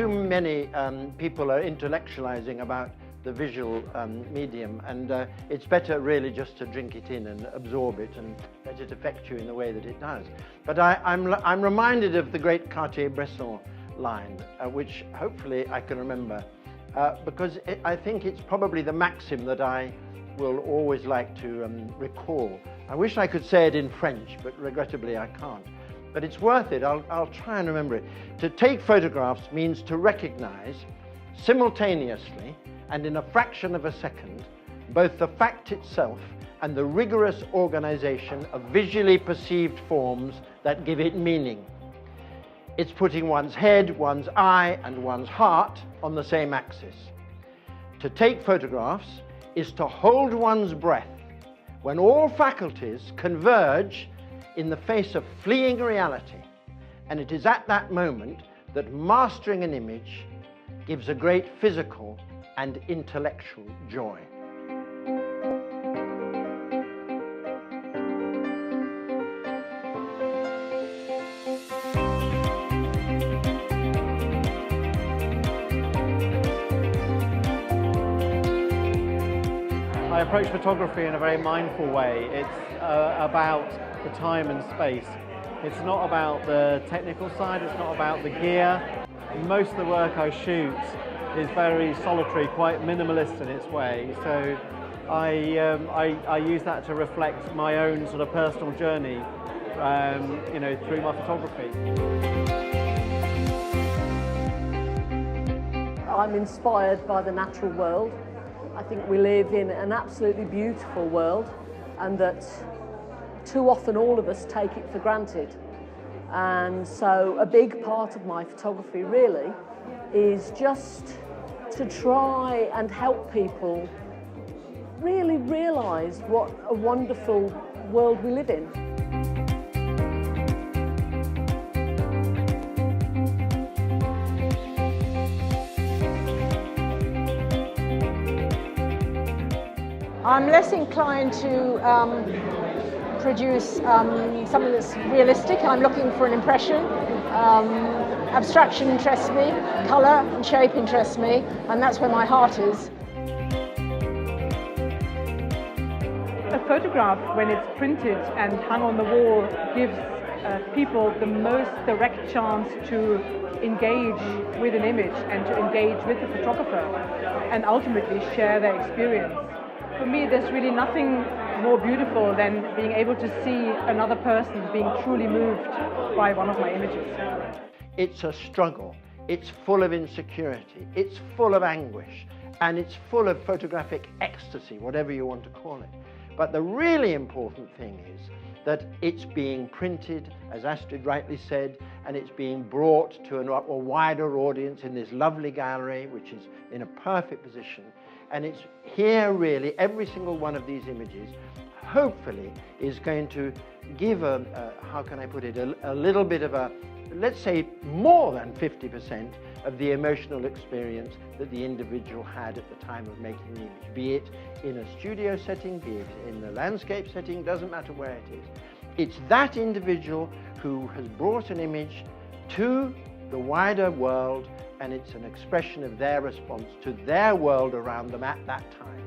too many people are intellectualizing about the visual medium, and it's better really just to drink it in and absorb it and let it affect you in the way that it does. But I'm reminded of the great Cartier-Bresson line, which hopefully I can remember, because I think it's probably the maxim that I will always like to recall. I wish I could say it in French, but regrettably I can't. But it's worth it. I'll try and remember it. To take photographs means to recognize simultaneously and in a fraction of a second both the fact itself and the rigorous organization of visually perceived forms that give it meaning. It's putting one's head, one's eye, and one's heart on the same axis. To take photographs is to hold one's breath when all faculties converge in the face of fleeing reality, and it is at that moment that mastering an image gives a great physical and intellectual joy. I approach photography in a very mindful way. It's about the time and space. It's not about the technical side, it's not about the gear. Most of the work I shoot is very solitary, quite minimalist in its way. So I use that to reflect my own sort of personal journey, you know, through my photography. I'm inspired by the natural world. I think we live in an absolutely beautiful world, and that too often all of us take it for granted. And so a big part of my photography really is just to try and help people really realise what a wonderful world we live in. I'm less inclined to produce something that's realistic. I'm looking for an impression. Abstraction interests me, colour and shape interests me, and that's where my heart is. A photograph, when it's printed and hung on the wall, gives people the most direct chance to engage with an image and to engage with the photographer and ultimately share their experience. For me, there's really nothing more beautiful than being able to see another person being truly moved by one of my images. It's a struggle. It's full of insecurity. It's full of anguish. And it's full of photographic ecstasy, whatever you want to call it. But the really important thing is that it's being printed, as Astrid rightly said, and it's being brought to a wider audience in this lovely gallery, which is in a perfect position. And it's here really, every single one of these images, hopefully, is going to give how can I put it, a little bit of a, let's say more than 50% of the emotional experience that the individual had at the time of making the image, be it in a studio setting, be it in the landscape setting, doesn't matter where it is. It's that individual who has brought an image to the wider world, and it's an expression of their response to their world around them at that time.